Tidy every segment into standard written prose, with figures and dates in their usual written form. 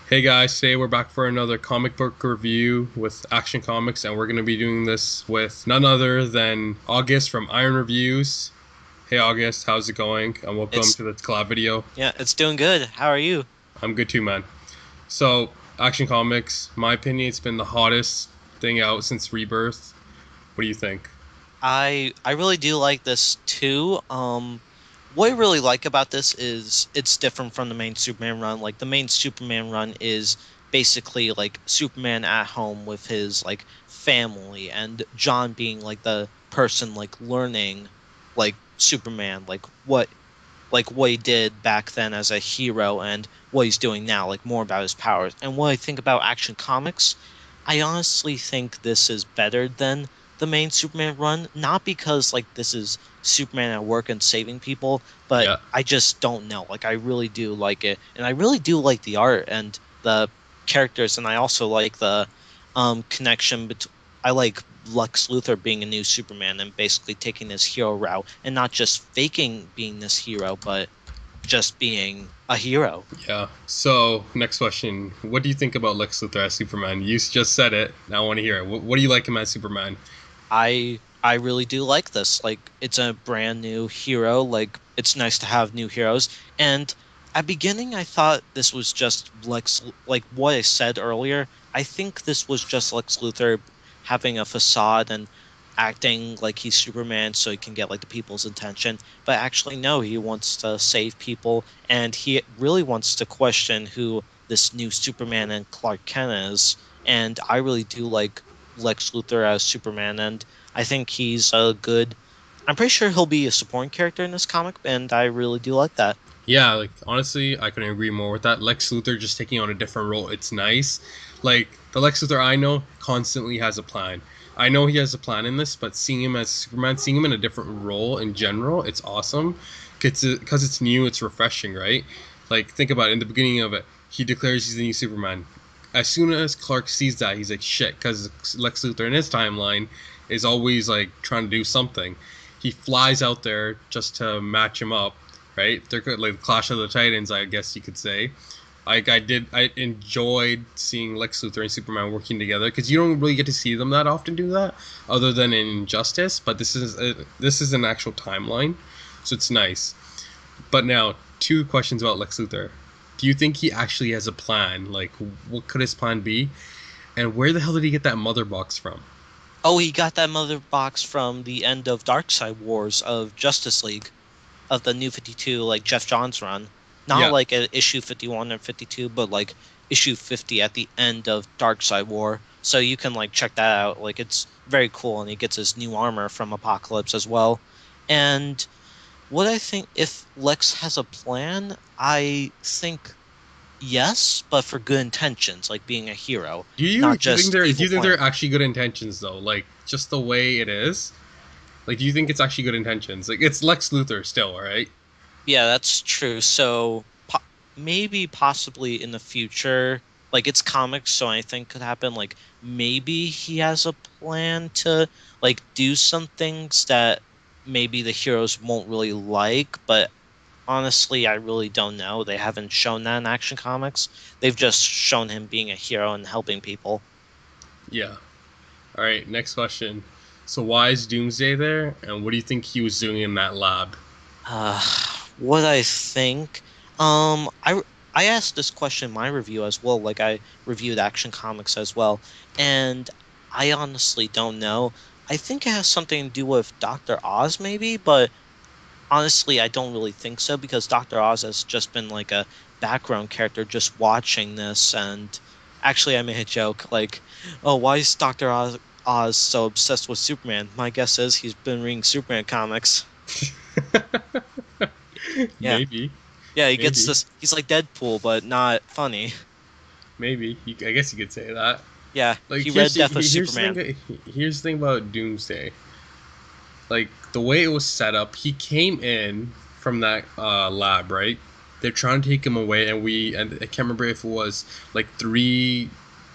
Hey guys, today we're back for another comic book review with Action Comics, and we're going to be doing this with none other than August from Iron Reviews. Hey August, how's it going? And welcome It's to the collab video. yeah, it's doing good. How are you? I'm good too, man. So, Action Comics, my opinion, it's been the hottest thing out since Rebirth. What do you think? I really do like this too. What I really like about this is it's different from the main Superman run. Like the main Superman run is basically like Superman at home with his like family and John being like the person like learning like Superman, like what he did back then as a hero and what he's doing now, like more about his powers. And what I think about Action Comics, I honestly think this is better than the main Superman run, not because like this is Superman at work and saving people, but Yeah, I just don't know. Like I really do like it, and I really do like the art and the characters, and I also like the connection between. I like Lex Luthor being a new Superman and basically taking this hero route and not just faking being this hero, but just being a hero. yeah. So, next question. What do you think about Lex Luthor as Superman? You just said it. Now I want to hear it. What do you like him as Superman? I really do like this. Like it's a brand new hero. Like it's nice to have new heroes. And at beginning I thought this was just like what I said earlier. I think this was just Lex Luthor having a facade and acting like he's Superman so he can get like the people's attention. But actually no, he wants to save people and he really wants to question who this new Superman and Clark Kent is. And I really do like Lex Luthor as Superman, and I think he's a good. I'm pretty sure he'll be a supporting character in this comic, and I really do like that. Yeah, like honestly, I couldn't agree more with that. Lex Luthor just taking on a different role, it's nice. Like the Lex Luthor I know constantly has a plan. I know he has a plan in this, but seeing him as Superman, seeing him in a different role in general, it's awesome. Because it's new, it's refreshing, right? Like think about it, in the beginning of it, he declares he's the new Superman. As soon as Clark sees that, he's like shit, because Lex Luthor in his timeline is always like trying to do something. He flies out there just to match him up, right? They're good, like Clash of the Titans, I guess you could say. I enjoyed seeing Lex Luthor and Superman working together because you don't really get to see them that often do that, other than in Injustice. But this is an actual timeline, so it's nice. But now, two questions about Lex Luthor. Do you think he actually has a plan? Like, what could his plan be? And where the hell did he get that mother box from? Oh, he got that mother box from the end of Darkseid Wars of Justice League of the New 52, like Jeff Johns run. Not Yeah, like a issue 51 or 52, but like issue 50 at the end of Darkseid War. So you can like check that out. Like it's very cool, and he gets his new armor from Apocalypse as well. And what I think if Lex has a plan, I think yes, but for good intentions, like being a hero, not just do evil you think they're plan. actually good intentions though? Like just the way it is. Like, do you think it's actually good intentions? Like, it's Lex Luthor still, right? Yeah, that's true. So maybe possibly in the future, like it's comics, so anything could happen. Like maybe he has a plan to like do some things that maybe the heroes won't really like, but honestly, I really don't know. They haven't shown that in Action Comics. They've just shown him being a hero and helping people. Yeah. All right. Next question. So, why is Doomsday there, and what do you think he was doing in that lab? Uh, what I think, I asked this question in my review as well. Like I reviewed Action Comics as well, and I honestly don't know. I think it has something to do with Dr. Oz, maybe, but honestly, I don't really think so because Dr. Oz has just been like a background character just watching this. And actually, I made a joke like, "Oh, why is Oz so obsessed with Superman?" My guess is he's been reading Superman comics. Yeah. Maybe, Yeah, he gets maybe, this. He's like Deadpool, but not funny. maybe. I guess you could say that. Yeah, Like, he read Death of here's the Superman. thing. Here's the thing about Doomsday. Like the way it was set up, he came in from that lab, right? They're trying to take him away, and I can't remember if it was like 3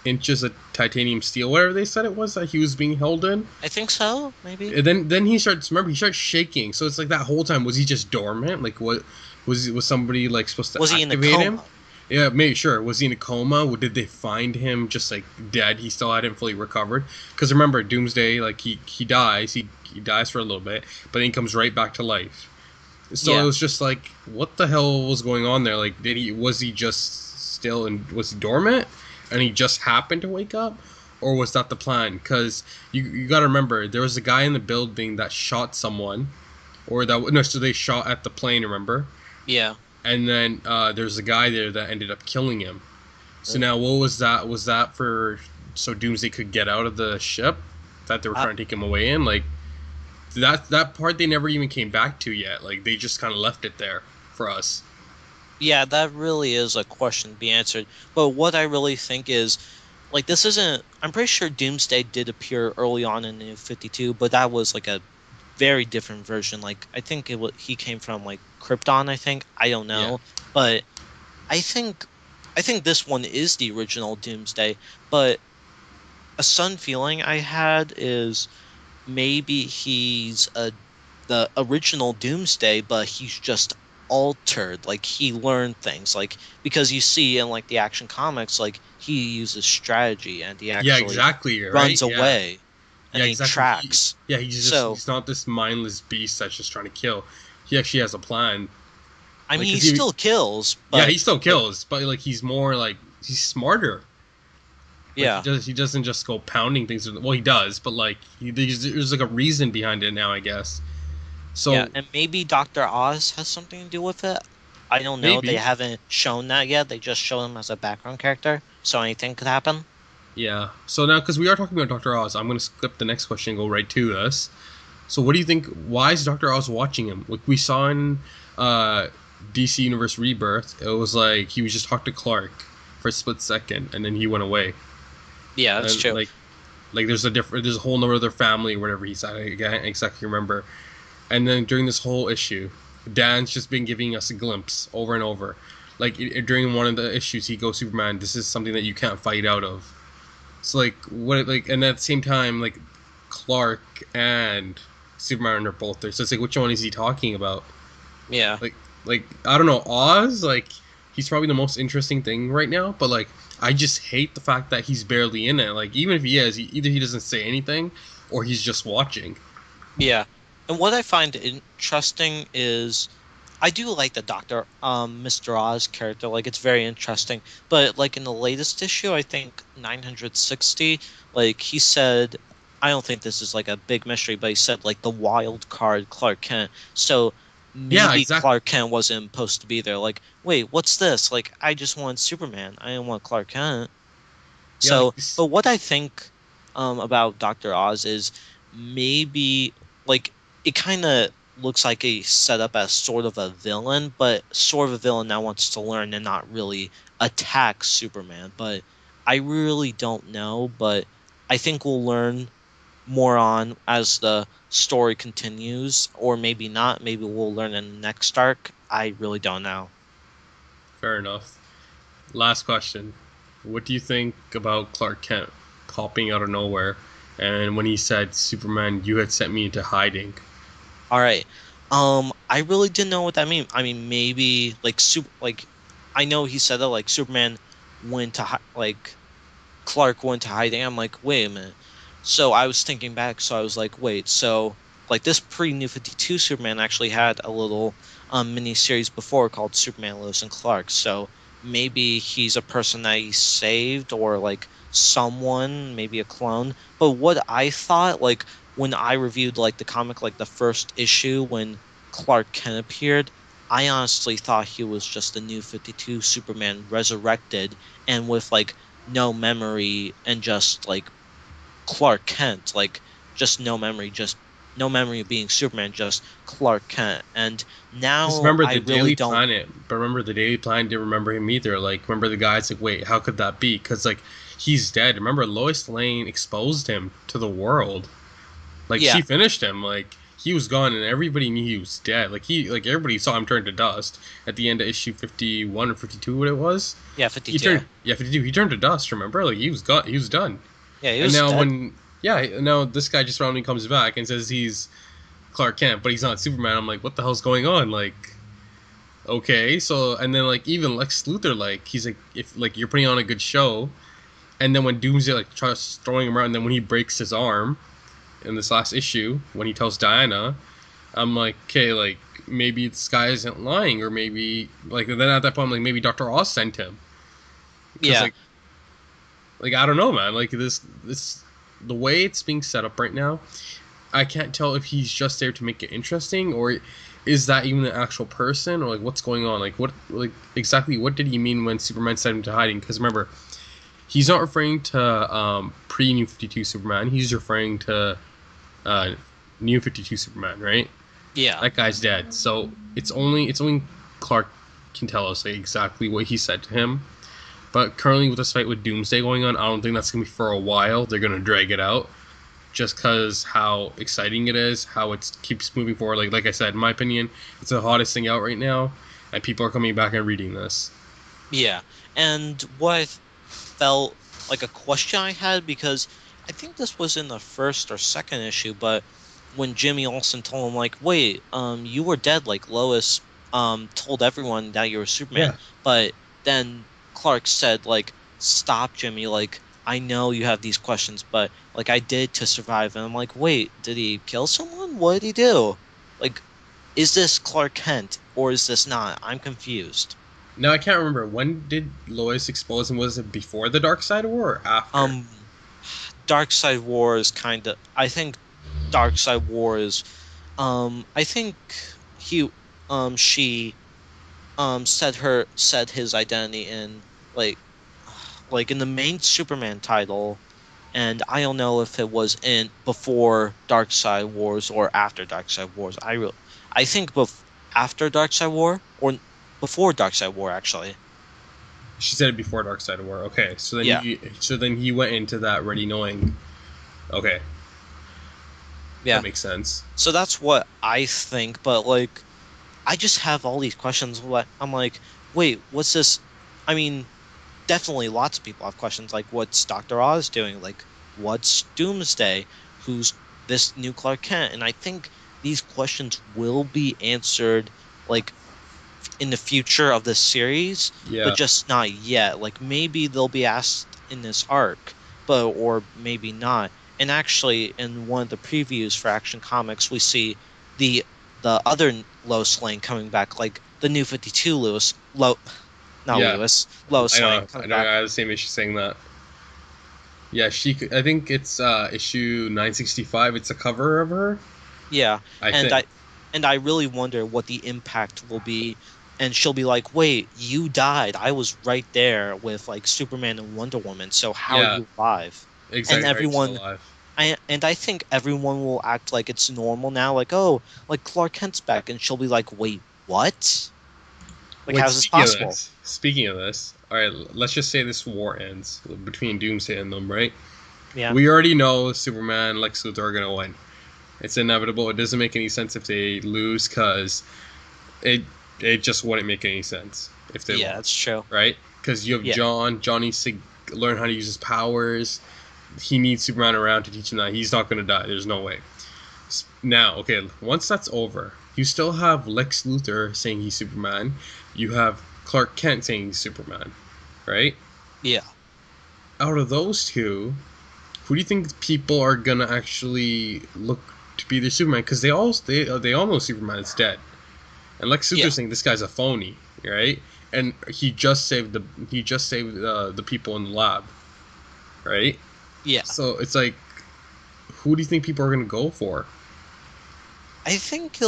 inches of titanium steel, whatever they said it was that he was being held in. I think so, maybe. And then he starts. Remember, he starts shaking. So it's like that whole time was he just dormant? Like what was somebody like supposed to Was he in a activate him? coma? Yeah, maybe sure. Was he in a coma? Did they find him just like dead? He still hadn't fully recovered. Because remember, Doomsday, like he dies, he dies for a little bit, but then he comes right back to life. So it Yeah. was just like, what the hell was going on there? Like, was he just still and was he dormant, and he just happened to wake up, or was that the plan? Because you got to remember, there was a guy in the building that shot someone, or that no, so they shot at the plane. Remember? Yeah. And then there's a guy there that ended up killing him. So now, what was that? Was that for so Doomsday could get out of the ship that they were Uh, trying to take him away in? Like that part they never even came back to yet. Like they just kind of left it there for us. yeah, that really is a question to be answered. But what I really think is, like, this isn't. I'm pretty sure Doomsday did appear early on in New 52, but that was like a very different version. Like, I think he came from like Krypton. I think I don't Yeah. know, but I think I think this one is the original Doomsday. But a sudden feeling I had is maybe he's the original Doomsday, but he's just altered. Like he learned things. Like because you see in like the Action Comics, like he uses strategy and he Yeah, actually exactly. Right. runs Yeah. away and Yeah, he exactly. tracks. Yeah, So he's not this mindless beast that's just trying to kill. He actually has a plan. I Like, mean, he 'cause he still kills, yeah, but he still like kills, but like he's more like he's smarter. Like yeah, he doesn't just go pounding things. Well, he does, but like there's like a reason behind it now, I guess. yeah, So and maybe Doctor Oz has something to do with it. I don't know. They maybe, haven't shown that yet. They just show him as a background character, so anything could happen. yeah. So now, because we are talking about Doctor Oz, I'm gonna skip the next question and go right to this. So what do you think? Why is Doctor Oz watching him? Like we saw in uh, DC Universe Rebirth, it was like he was just talking to Clark for a split second, and then he went away. Yeah, that's And true. like there's a whole nother other family or whatever he said. I can't exactly remember. And then during this whole issue, Dan's just been giving us a glimpse over and over. Like during one of the issues, he goes, Superman, this is something that you can't fight out of. So like what like and at the same time like Clark and Superman are both there. So it's like which one is he talking about? Yeah. Like I don't know, Oz, like he's probably the most interesting thing right now, but like I just hate the fact that he's barely in it. Like even if he is, either he doesn't say anything or he's just watching. Yeah. And what I find interesting is I do like the Doctor Mr. Oz character. Like it's very interesting. But like in the latest issue, I think 960, like he said I don't think this is like a big mystery, but he said like the wild card Clark Kent. So Yeah, maybe exactly. Clark Kent wasn't supposed to be there. Like, wait, what's this? Like I just want Superman. I didn't want Clark Kent. Yeah, like So, but what I think about Dr. Oz is maybe like it kind of looks like a setup as sort of a villain, but sort of a villain that wants to learn and not really attack Superman. But I really don't know, but I think we'll learn more on as the story continues, or maybe not. Maybe we'll learn in the next arc. I really don't know. fair enough. Last question. What do you think about Clark Kent popping out of nowhere and when he said, Superman, you had sent me into hiding? All right. I really didn't know what that mean. I mean, maybe like like I know he said that like Superman went to like Clark went to hiding. I'm like, wait a minute. So I was thinking back. So I was like, wait. So like this pre New 52 Superman actually had a little mini series before called Superman Lois and Clark. So maybe he's a person that he saved or like someone, maybe a clone. But what I thought, like when I reviewed like the comic, like the first issue when Clark Kent appeared, I honestly thought he was just the New 52 Superman resurrected and with like no memory and just like Clark Kent, like just no memory of being Superman, just Clark Kent. And Just now remember I the really Daily don't. Planet, but remember the Daily Planet didn't remember him either. Like, remember the guy's like, wait, how could that be? Because, like, he's dead. Remember, Lois Lane exposed him to the world. Like, Yeah, she finished him. Like, he was gone, and everybody knew he was dead. Like everybody saw him turn to dust at the end of issue 51 or 52, what it was. yeah, He 52. turned, yeah, 52. He turned to dust. Remember, like, he was gone. He was done. Yeah, he And was now dead. now this guy just randomly comes back and says he's Clark Kent, but he's not Superman. I'm like, what the hell's going on? okay, so and then like even Lex Luthor, like he's like, if like you're putting on a good show, and then when Doomsday like tries throwing him around, and then when he breaks his arm in this last issue, when he tells Diana, I'm like, okay, like maybe this guy isn't lying, or maybe like then at that point, I'm like maybe Doctor Oz sent him, because Yeah, like I don't know, man, like this the way it's being set up right now, I can't tell if he's just there to make it interesting, or is that even the actual person, or like what's going on, like what like exactly what did he mean when Superman sent him to hiding? Because remember, he's not referring to pre New 52 Superman. He's referring to uh, New 52 Superman, right? yeah, That guy's dead. So it's only Clark can tell us like, exactly what he said to him. But currently with this fight with Doomsday going on, I don't think that's gonna be for a while. They're gonna drag it out just because how exciting it is, how it keeps moving forward. Like I said, in my opinion, it's the hottest thing out right now, and people are coming back and reading this. yeah. And what I felt like a question I had, because I think this was in the first or second issue, but when Jimmy Olsen told him like, "Wait, you were dead," like Lois told everyone that you were Superman, Yeah. but then Clark said like, "Stop, Jimmy, like I know you have these questions, but like I did to survive." And I'm like, "Wait, did he kill someone? What did he do? Like, is this Clark Kent or is this not? I'm confused." Now I can't remember when did Lois expose him. Was it before the Dark Side War or after? Um, Dark Side War is kind of. I think Dark Side War is. I think he. She. Said his identity in like. Like in the main Superman title, and I don't know if it was in before Dark Side Wars or after Dark Side Wars. I think after Dark Side War or before Dark Side War actually. She said it before Dark Side War. Okay, Yeah, so then he went into that already knowing. Okay, yeah. that makes sense. So that's what I think, but like I just have all these questions. What I'm like, wait, what's this? I mean, definitely lots of people have questions like, what's Dr. Oz doing? Like, what's Doomsday? Who's this new Clark Kent? And I think these questions will be answered like in the future of this series, but Yeah, just not yet. Like maybe they'll be asked in this arc, but or maybe not. And actually, in one of the previews for Action Comics, we see the the other Lois Lane coming back, like the New 52 not yeah. Lewis, Lois Lane I coming know. I back. have the same issue saying that. Yeah, she. I think it's issue 965. It's a cover of her. Yeah, I and think. I really wonder what the impact will be. And she'll be like, "Wait, you died. I was right there with like Superman and Wonder Woman. So how are Yeah, you alive?" And exactly. How are you still everyone, alive? I think everyone will act like it's normal now. Like, oh, like Clark Kent's back, and she'll be like, "Wait, what? Like, Wait, how's this possible?" speaking of this, all right, let's just say this war ends between Doomsday and them, right? Yeah, We already know Superman, Lex Luthor are gonna win. It's inevitable. It doesn't make any sense if they lose, cause it it just wouldn't make any sense if they yeah, that's lost, true. right? Because you have Yeah, John. John needs to learn how to use his powers. He needs Superman around to teach him that. He's not gonna die. There's no way. Now, okay, once that's over, you still have Lex Luthor saying he's Superman. You have Clark Kent saying he's Superman, right? yeah, Out of those two, who do you think people are gonna actually look to be their Superman? Because they all know Superman is dead, and Lex yeah, Luthor's saying this guy's a phony, right? And he just saved the people in the lab, right? yeah. So it's like, who do you think people are gonna go for? I think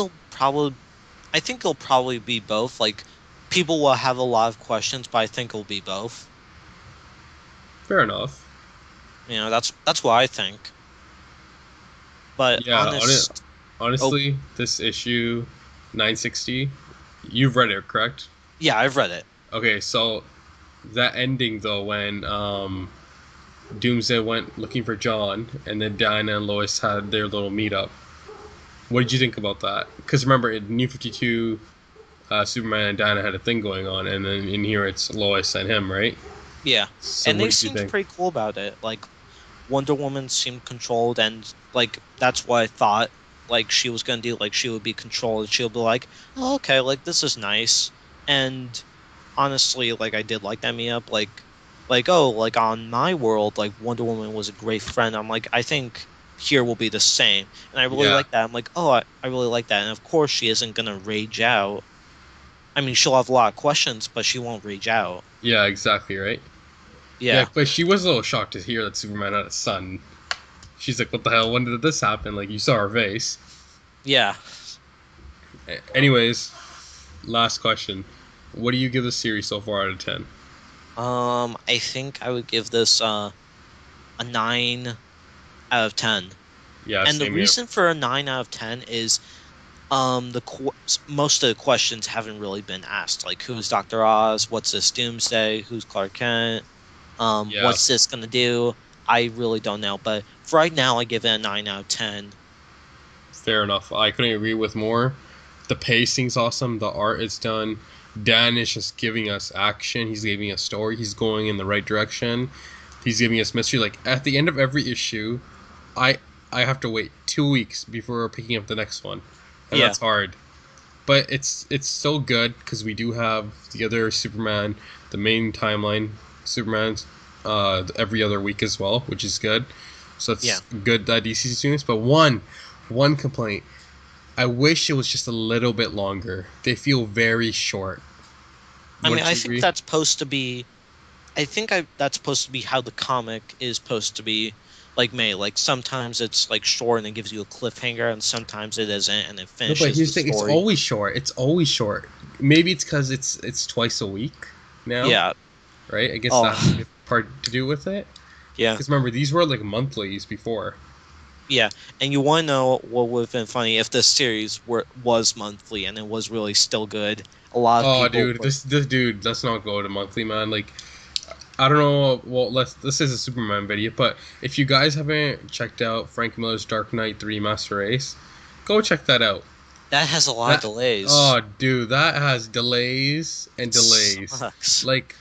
I think it'll probably be both. Like, people will have a lot of questions, but I think it'll be both. Fair enough. That's what I think. But Yeah, oh honestly, this issue 960, you've read it, correct? yeah, I've read it. Okay, so that ending though, when Doomsday went looking for John, and then Diana and Lois had their little meetup. What did you think about that? Because remember, in New 52, Superman and Diana had a thing going on, and then in here it's Lois and him, right? Yeah, So and what they did you seemed think? pretty cool about it. Like Wonder Woman seemed controlled, and like that's what I thought. Like she was gonna do. Like she would be controlled. She'll be like, "Oh, okay, like this is nice." And honestly, like I did like that meetup. Like oh, like on my world, like Wonder Woman was a great friend. I'm like, I think here will be the same, and I really Yeah, like that. I'm like, oh, I really like that. And of course, she isn't gonna rage out. I mean, she'll have a lot of questions, but she won't rage out. yeah, exactly, right. Yeah, Yeah, but she was a little shocked to hear that Superman had a son. She's like, "What the hell? When did this happen?" Like, you saw her face. yeah. Anyways, last question. What do you give the series so far out of 10? I think I would give this a 9 out of 10. Yeah, And the same here. reason for a 9 out of 10 is most of the questions haven't really been asked. Like who's Dr. Oz? What's this Doomsday? Who's Clark Kent? Yeah, What's this gonna do? I really don't know. But for right now, I give it a 9 out of 10. fair enough. I couldn't agree with more. The pacing's awesome. The art is done. Dan is just giving us action. He's giving us story. He's going in the right direction. He's giving us mystery. Like at the end of every issue, I I have to wait 2 weeks before picking up the next one, and Yeah, that's hard. But it's so good because we do have the other Superman, the main timeline Superman's every other week as well, which is good. So yeah. it's good that DC's doing this. But one complaint, I wish it was just a little bit longer. They feel very short. I mean, Wouldn't I you think agree? that's supposed to be. That's supposed to be how the comic is supposed to be. Like May, like sometimes it's like short and it gives you a cliffhanger, and sometimes it isn't, and it No, but finishes the here's the thing. It's story. always short. It's always short. Maybe it's because it's twice a week now, Yeah. right? I guess that has a Oh, good part to do with it. yeah. Because remember, these were like monthlies before. Yeah, and you want to know what would have been funny if this series was monthly and it was really still good. A lot of Oh, people dude, would, this dude, let's not go to monthly, man. Like, I don't know. Well, let's. This is a Superman video, but if you guys haven't checked out Frank Miller's Dark Knight 3 Master Race, go check that out. that has a lot of That. delays. Oh, dude, that has delays and It delays. sucks. Like,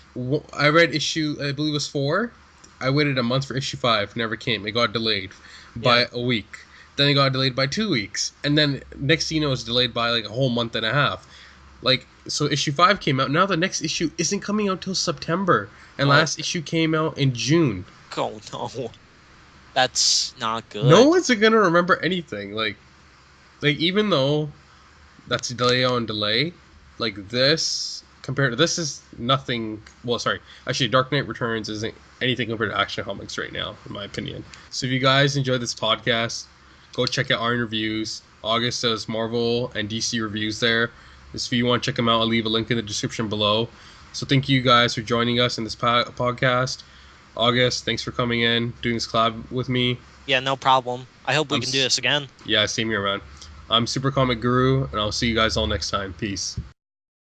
I read issue, I believe it was 4. I waited a month for issue 5. Never came. It got delayed Yeah. by a week. Then it got delayed by 2 weeks, and then next thing you know, it was delayed by like a whole month and a half. Like, so issue 5 came out. Now the next issue isn't coming out till September. And Oh, last issue came out in June. oh no. That's not No good. one's gonna remember anything. Like even though that's a delay on delay, like this compared to this is nothing. Well, sorry, actually, Dark Knight Returns isn't anything compared to Action Comics right now, in my opinion. So if you guys enjoyed this podcast, go check out our interviews. August does Marvel and DC reviews there. If you want to check them out, I'll leave a link in the description below. So thank you guys for joining us in this podcast. August, thanks for coming in, doing this collab with me. Yeah, no problem. I hope we I'm can do this again. Yeah, same here, man. I'm Super Comic Guru, and I'll see you guys all next time. Peace.